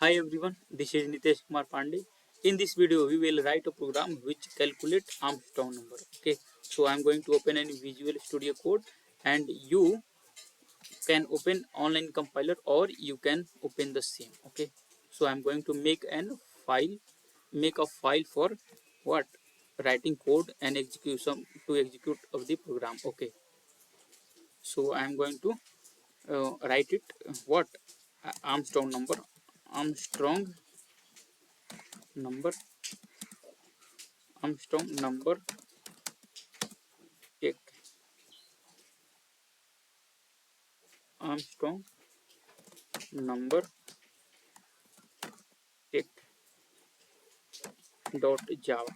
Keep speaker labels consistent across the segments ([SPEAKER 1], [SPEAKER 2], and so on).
[SPEAKER 1] Hi everyone, this is Nitesh Kumar Pandey. In this video, we will write a program which calculate Armstrong number. Okay, so I'm going to open any Visual Studio Code, and you can open online compiler or you can open the same. Okay, so I'm going to make a file for what writing code and execution to execute of the program. Okay, so I'm going to write it what Armstrong number, Armstrong number, Armstrong number check, Armstrong number check dot java.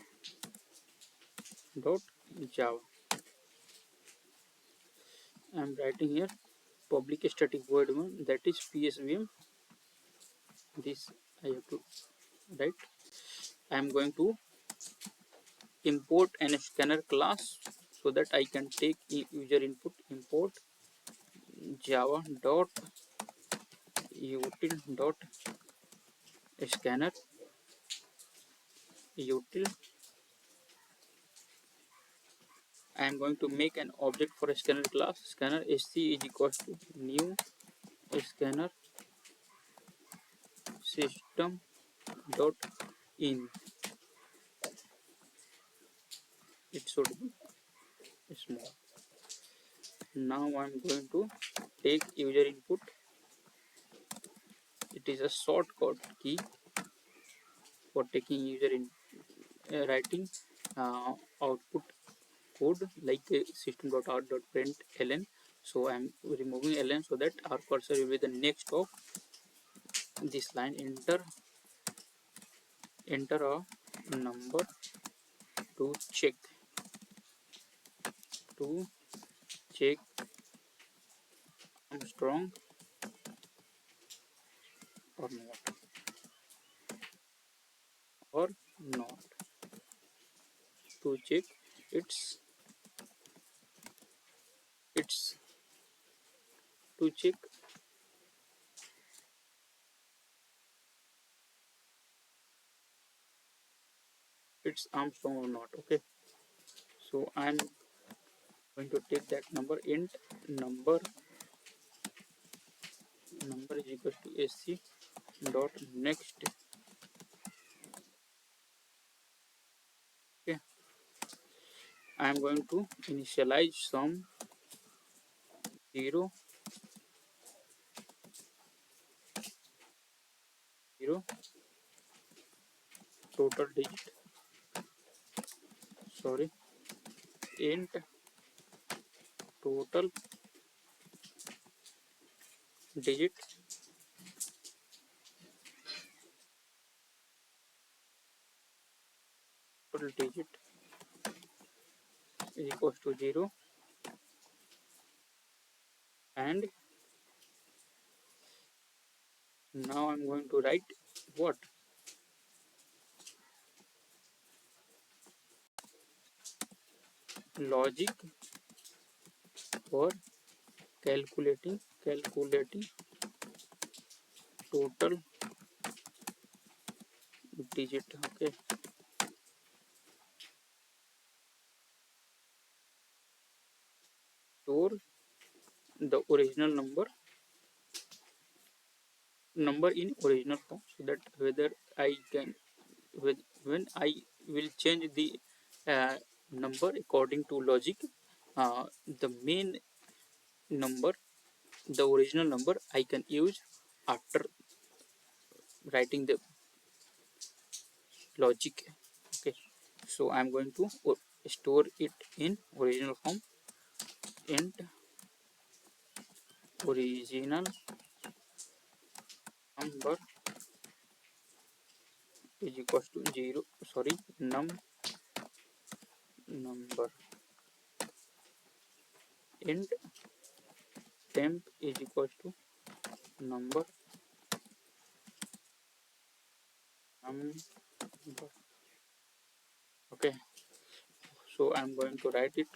[SPEAKER 1] I'm writing here public static void one, that is PSVM. This I have to write. I'm going to import an scanner class so that I can take user input. Import java dot util dot scanner util. I am going to make an object for a scanner class. Scanner sc is equals to new scanner system dot in. It should be small. Now I'm going to take user input. It is a shortcut key for taking user in writing output code like system.out.println. So I'm removing ln so that our cursor will be the next of this line. Enter a number to check to check Armstrong or not to check its to check it's Armstrong or not. Okay, so I'm going to take that number. Int number is equal to sc dot next. Okay, I am going to initialize some 0 0 total digit. Sorry, int total digit is equals to 0, and now I'm going to write what logic for calculating total digit. Okay, store the original number in original form so that whether I can when I will change the uh, number according to logic, the main number, the original number I can use after writing the logic. Okay, so I'm going to store it in original form. Int original number is equals to 0, sorry, number. Int temp is equals to number. Okay, so I'm going to write it.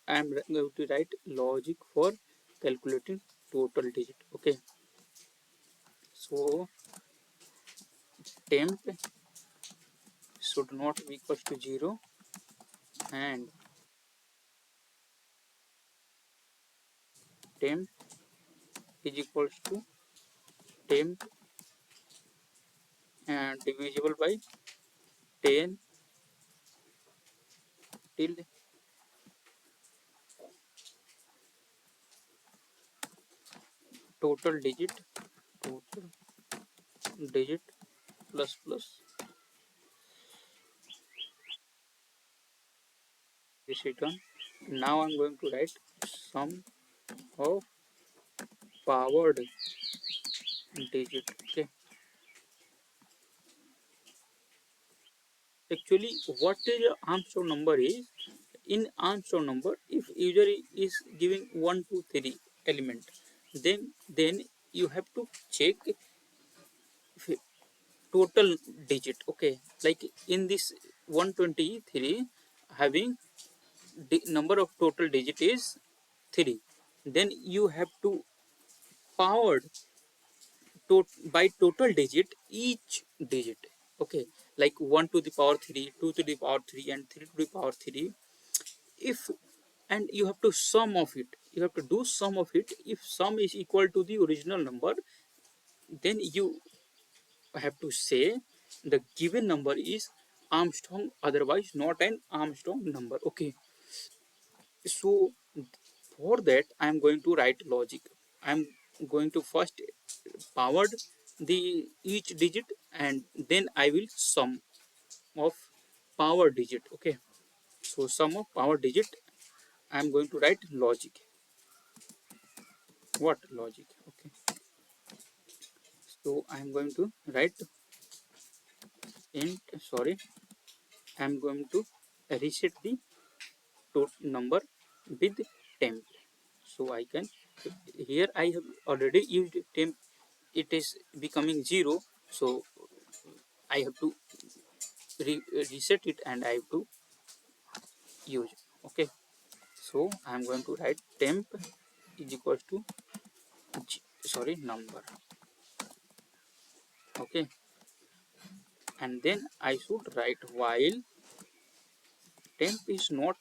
[SPEAKER 1] I'm going to write logic for calculating total digit. Okay, so temp should not be equals to 0 and temp is equals to temp and divisible by 10 till total digit plus plus this return. Now I'm going to write sum of powered digit. Okay, actually what is a Armstrong number is, in Armstrong number if user is giving 1 2 3 element, then you have to check total digit. Okay, like in this 123 having number of total digit is 3, then you have to powered by total digit each digit. Okay, like 1 to the power 3, 2 to the power 3 and 3 to the power 3. If and you have to sum of it, you have to do sum of it. If sum is equal to the original number, then you have to say the given number is Armstrong, otherwise not an Armstrong number. Okay, so for that I am going to write logic. I am going to first powered the each digit and then I will sum of power digit. Okay, so sum of power digit I am going to write logic. What logic? Okay, so I am going to write int, sorry, I am going to reset the number with temp. So I can, here I have already used temp, it is becoming 0, so I have to reset it and I have to use it. Okay, so I am going to write temp is equals to sorry number. Okay, and then I should write while temp is not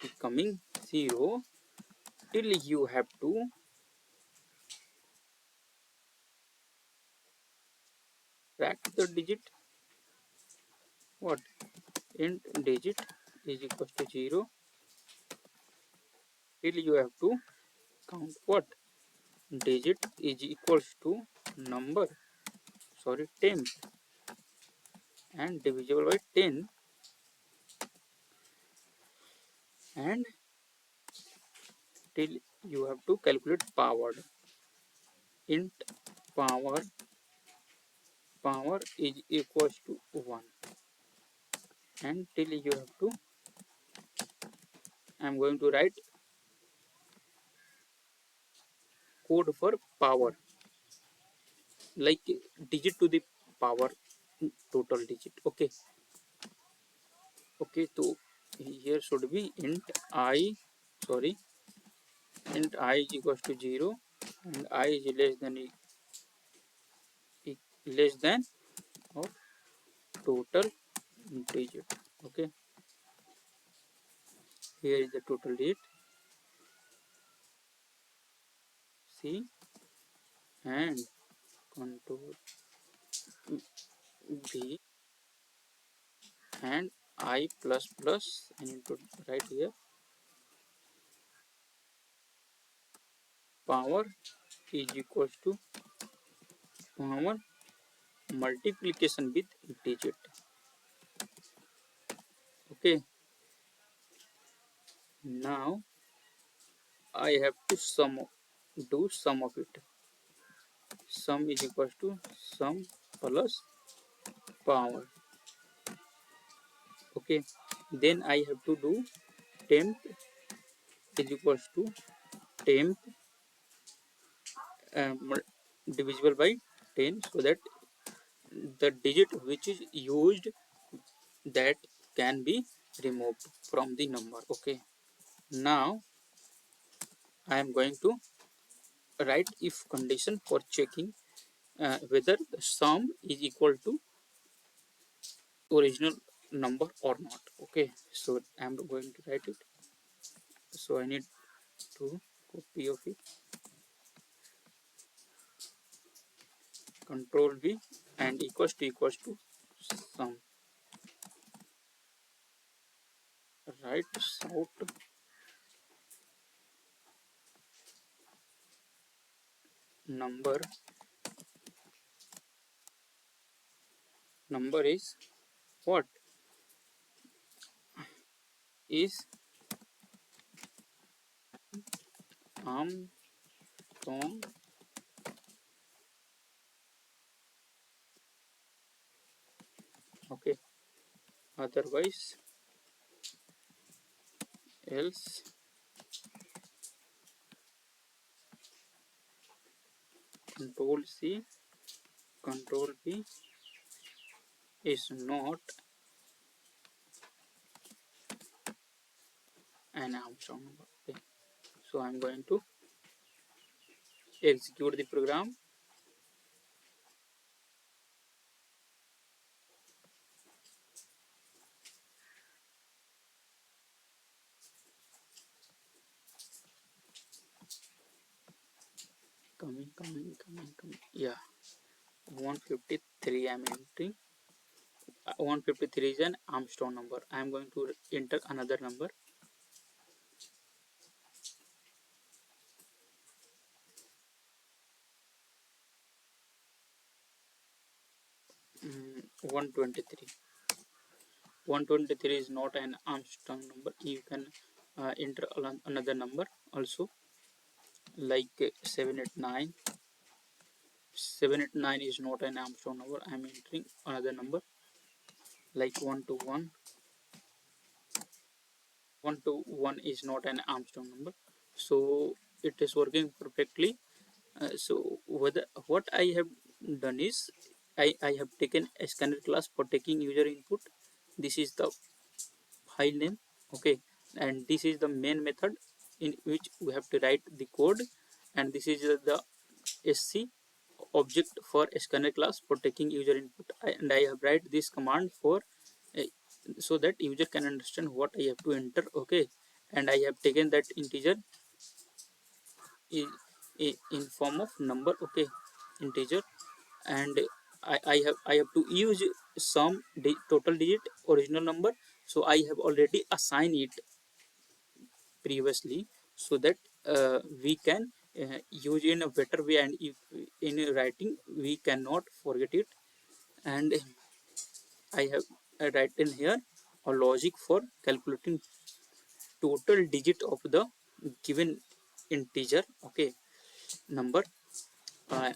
[SPEAKER 1] becoming 0 till you have to track the digit. What? Int digit is equals to 0 till you have to count what? Digit is equals to number, sorry, temp and divisible by 10 and till you have to calculate power. Int power is equals to 1 and till you have to, I am going to write code for power, like digit to the power total digit. Okay, okay, so here should be sorry int I is equals to 0 and I is less than of total digit. Okay, here is the total digit C and control B and I plus plus, I need to write here power is equals to power multiplication with digit. Okay, now I have to do sum of it. Sum is equals to sum plus power. Okay, then I have to do temp is equals to temp divisible by 10, so that the digit which is used, that can be removed from the number. Okay, now I am going to write if condition for checking whether the sum is equal to original number or not. Okay, so I'm going to write it. So I need to copy of it, control V, and equals to sum. Right, out number is what is Armstrong. Okay, otherwise else control C, control V is not an Armstrong number. Okay, so I'm going to execute the program. Coming. Yeah, 153 I'm entering. 153 is an Armstrong number. I'm going to enter another number. 123. 123 is not an Armstrong number. You can enter another number also, like 789. 789 is not an Armstrong number. I'm entering another number like 121. 121 is not an Armstrong number. So it is working perfectly. So what I have done is I have taken a scanner class for taking user input. This is the file name. Okay, and this is the main method in which we have to write the code, and this is the sc object for scanner class for taking user input. And I have write this command for uh, so that user can understand what I have to enter. Okay, and I have taken that integer in form of number. Okay, integer, and I have to use some total digit original number. So I have already assigned it previously, so that we can use in a better way, and if in writing we cannot forget it. And I have written here a logic for calculating total digit of the given integer. Okay, number.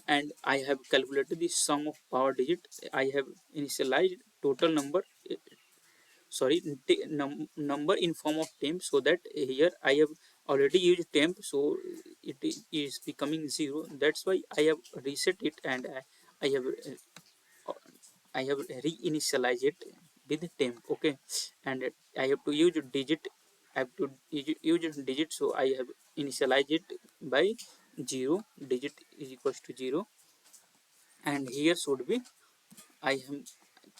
[SPEAKER 1] And I have calculated the sum of power digit. I have initialized total number, sorry, number in form of temp, so that here I have already used temp, so it is becoming 0. That's why I have reset it, and I have reinitialized it with temp. Okay, and I have to use digit. I have to use digit, so I have initialized it by 0. Digit is equals to 0, and here should be I am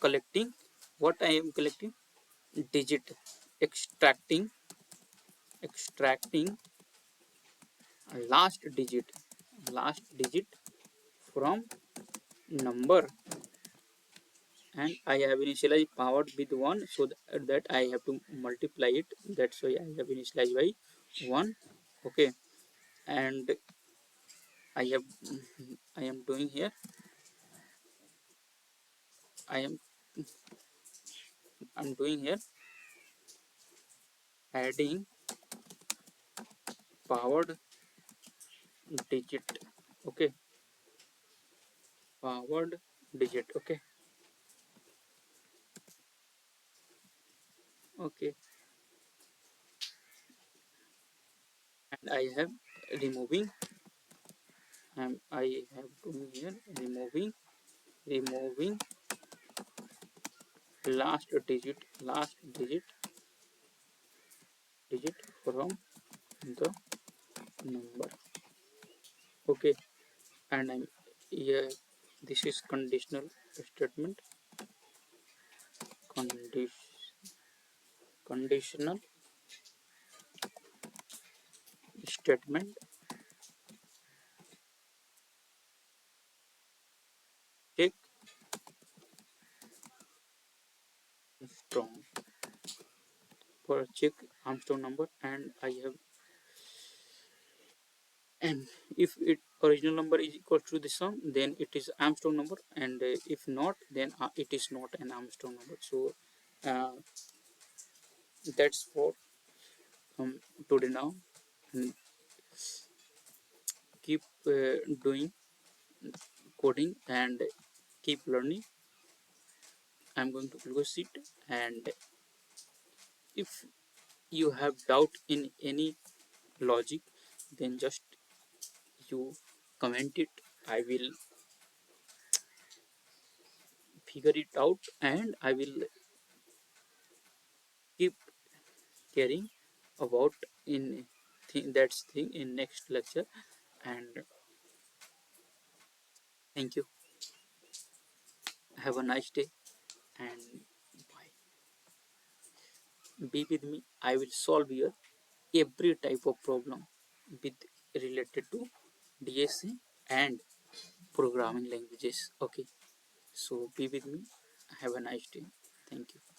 [SPEAKER 1] collecting what I am collecting digit, extracting last digit from number, and I have initialized powered with 1, so that I have to multiply it. That's why I have initialized by 1. Okay, and I have I am doing here, I am I'm doing here adding powered digit. Okay, powered digit. Okay, okay, and I have removing, I have doing here removing last digit from the number. Okay, and I'm here This is conditional statement. Conditional statement. Check Armstrong. For check Armstrong number, and I have, and if it original number is equal to the sum, then it is Armstrong number, and if not, then it is not an Armstrong number. So uh, that's for today now. And keep doing coding and keep learning. I'm going to close it, and if you have doubt in any logic, then just you comment it. I will figure it out, and I will keep caring about in that's thing in next lecture. And thank you. Have a nice day, and bye. Be with me. I will solve your every type of problem with related to DSA and programming languages. Okay, so be with me. Have a nice day. Thank you.